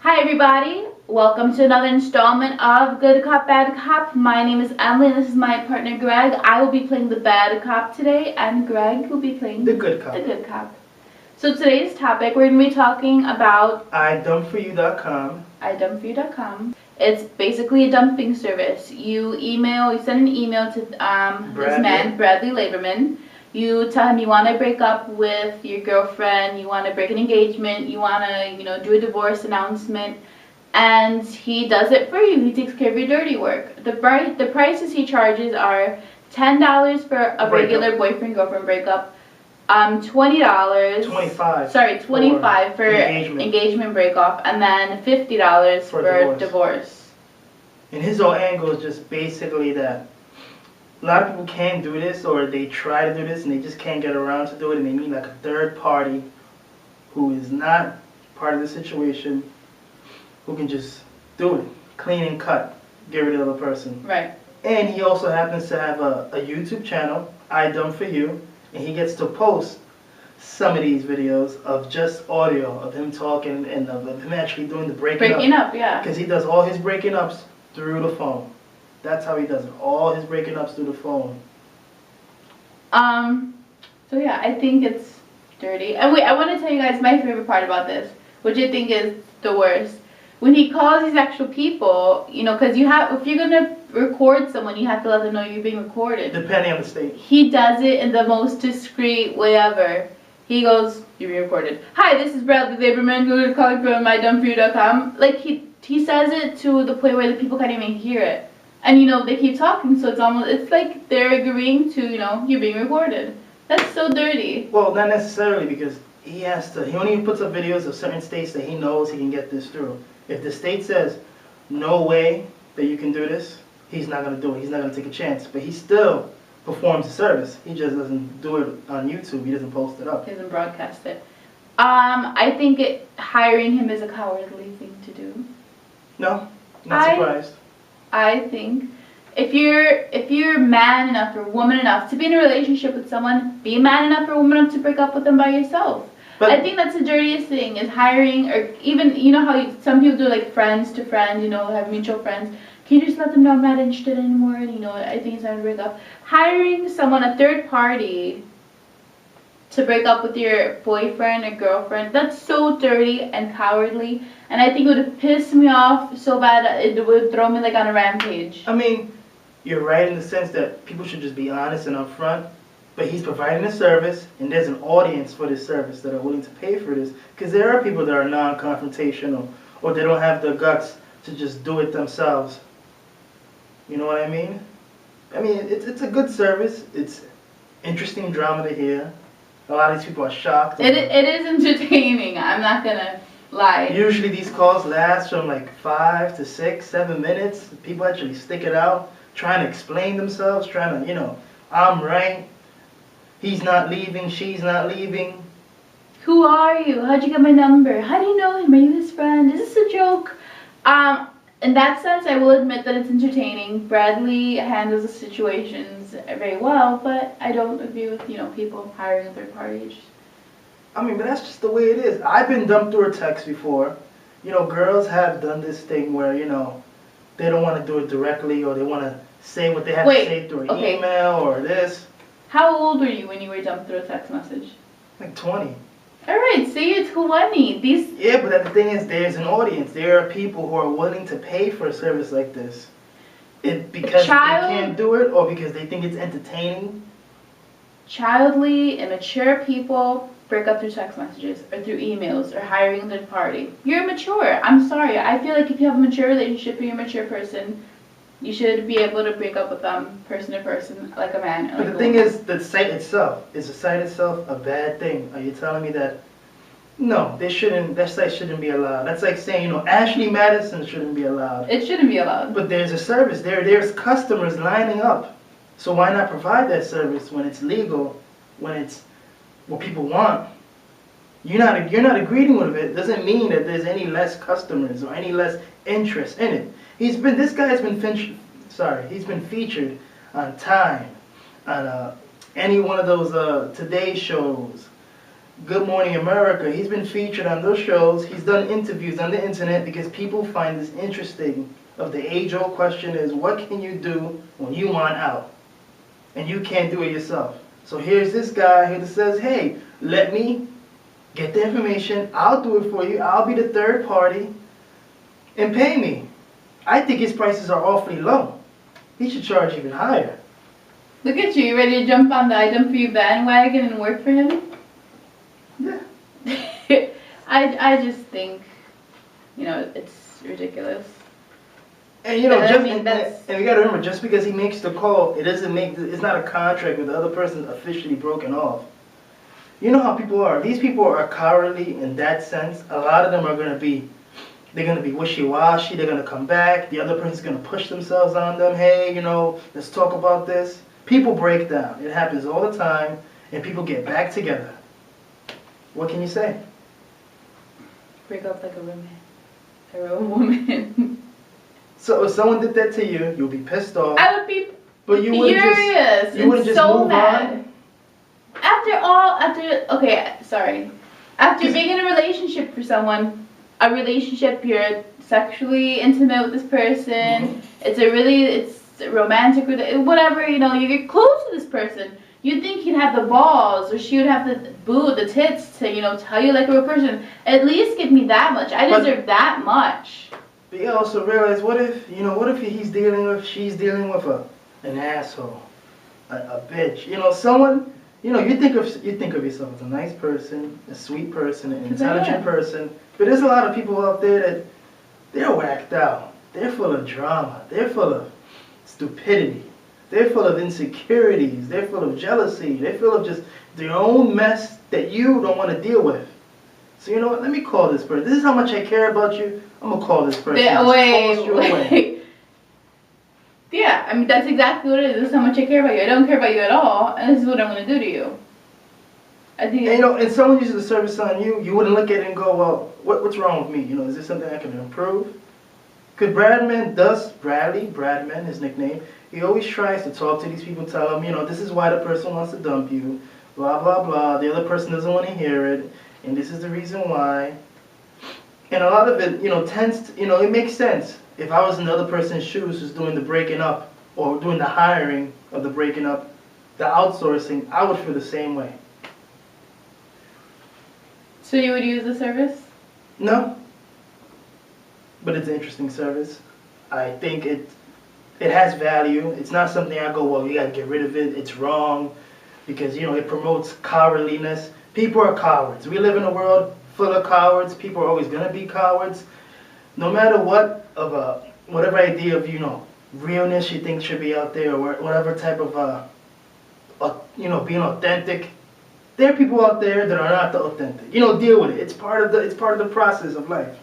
Hi everybody, welcome to another installment of Good Cop, Bad Cop. My name is Emily and this is my partner Greg. I will be playing the bad cop today and Greg will be playing the good cop. The good cop. So today's topic, we're going to be talking about idumpforyou.com. idumpforyou.com. It's basically a dumping service. You send an email to this man, Bradley Laborman. You tell him you want to break up with your girlfriend, you want to break an engagement, you want to, do a divorce announcement, and he does it for you. He takes care of your dirty work. The prices he charges are $10 for a regular boyfriend-girlfriend breakup, $20. 25. Sorry, 25 for engagement breakup, and then $50 for divorce. And his whole angle is just basically that a lot of people can't do this, or they try to do this and they just can't get around to do it, and they need like a third party who is not part of the situation, who can just do it, clean and cut, get rid of the other person. Right. And he also happens to have a YouTube channel, I Done For You, and he gets to post some of these videos of just audio of him talking and of him actually doing the breaking up. Yeah. Because he does all his breaking ups through the phone. That's how he does it. All his breaking ups through the phone. So yeah, I think it's dirty. And wait, I want to tell you guys my favorite part about this, which I think is the worst. When he calls these actual people, because if you're gonna record someone, you have to let them know you're being recorded. Depending on the state. He does it in the most discreet way ever. He goes, "You're being recorded. Hi, this is Bradley Laborman. Go to calling from idumpforyou.com." Like he says it to the point where the people can't even hear it. And they keep talking, so it's like they're agreeing to, you're being recorded. That's so dirty. Well, not necessarily, because he only puts up videos of certain states that he knows he can get this through. If the state says, no way that you can do this, he's not going to do it. He's not going to take a chance. But he still performs the service. He just doesn't do it on YouTube. He doesn't post it up. He doesn't broadcast it. I think hiring him is a cowardly thing to do. No, not surprised. I think if you're man enough or woman enough to be in a relationship with someone, be man enough or woman enough to break up with them by yourself. But I think that's the dirtiest thing, is hiring, or even, how some people do like friends to friends, have mutual friends. Can you just let them know I'm not interested anymore? And, I think it's time to break up. Hiring someone, a third party, to break up with your boyfriend or girlfriend, that's so dirty and cowardly. And I think it would piss me off so bad that it would throw me like on a rampage. I mean, you're right in the sense that people should just be honest and upfront. But he's providing a service, and there's an audience for this service that are willing to pay for this. Because there are people that are non-confrontational, or they don't have the guts to just do it themselves. You know what I mean? I mean, it's a good service. It's interesting drama to hear. A lot of these people are shocked. It is entertaining. I'm not gonna lie. Usually these calls last from like 5 to 6, 7 minutes. People actually stick it out, trying to explain themselves, trying to, I'm right. He's not leaving, she's not leaving. Who are you? How'd you get my number? How do you know him? Are you his friend? Is this a joke? In that sense, I will admit that it's entertaining. Bradley handles the situations very well, but I don't agree with, people hiring third parties. I mean, but that's just the way it is. I've been dumped through a text before. Girls have done this thing where, they don't want to do it directly, or they want to say what they have to say through an email or this. How old were you when you were dumped through a text message? Like 20. Alright, say you're 20. Yeah, but the thing is, there's an audience. There are people who are willing to pay for a service like this. Because they can't do it, or because they think it's entertaining. Childly, immature people break up through text messages, or through emails, or hiring a third party. You're immature. I'm sorry. I feel like if you have a mature relationship with a mature person, you should be able to break up with them person to person, like a man. But the thing is, the site itself, is the site itself a bad thing? Are you telling me that, no, that site shouldn't be allowed? That's like saying, Ashley Madison shouldn't be allowed. It shouldn't be allowed. But there's a service, there's customers lining up. So why not provide that service when it's legal, when it's what people want? You're not agreeing with it. Doesn't mean that there's any less customers or any less interest in it. He's been featured on Time, on any one of those Today shows, Good Morning America. He's been featured on those shows. He's done interviews on the internet because people find this interesting. Of the age-old question is, what can you do when you want out? And you can't do it yourself. So here's this guy who says, hey, let me get the information. I'll do it for you. I'll be the third party. And pay me. I think his prices are awfully low. He should charge even higher. Look at you. You ready to jump on the item for you bandwagon and work for him? Yeah. I just think, it's ridiculous. And and you gotta remember, just because he makes the call, it's not a contract with the other person officially broken off. You know how people are. These people are cowardly in that sense. A lot of them are gonna be wishy-washy. They're gonna come back. The other person's gonna push themselves on them. Hey, let's talk about this. People break down. It happens all the time, and people get back together. What can you say? Break up like a real woman. So if someone did that to you, you'll be pissed off. I would be but you wouldn't furious you wouldn't and just so move mad. After being in a relationship for someone, a relationship, you're sexually intimate with this person. It's romantic, whatever, you get close to this person. You'd think he'd have the balls, or she would have the tits to, tell you like a real person. At least give me that much. I deserve that much. But you also realize, what if she's dealing with an asshole, a bitch, someone, you think of yourself as a nice person, a sweet person, an intelligent person, but there's a lot of people out there that they're whacked out. They're full of drama. They're full of stupidity. They're full of insecurities. They're full of jealousy. They're full of just their own mess that you don't want to deal with. So you know what? Let me call this person. This is how much I care about you. I'm going to call this person. Wait. Yeah, I mean, that's exactly what it is. This is how much I care about you. I don't care about you at all, and this is what I'm going to do to you. I think. And someone uses the service on you, you wouldn't look at it and go, well, what's wrong with me? Is there something I can improve? Because Bradley Laborman, his nickname, he always tries to talk to these people, tell them, this is why the person wants to dump you, blah, blah, blah. The other person doesn't want to hear it, and this is the reason why. And a lot of it, it makes sense. If I was in the other person's shoes who's doing the breaking up, or doing the hiring of the breaking up, the outsourcing, I would feel the same way. So you would use the service? No. But it's an interesting service. I think it has value. It's not something I go, well, you gotta get rid of it. It's wrong. Because, it promotes cowardliness. People are cowards. We live in a world full of cowards. People are always gonna be cowards. No matter whatever idea of, realness you think should be out there, or whatever type of, being authentic. There are people out there that are not the authentic. Deal with it. It's part of the process of life.